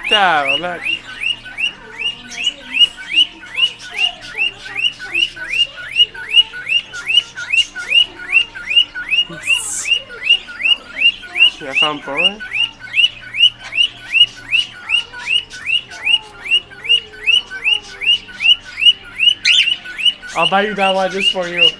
Ciao, look. Tu la fermes pas, hein? I'll buy you that one just for you.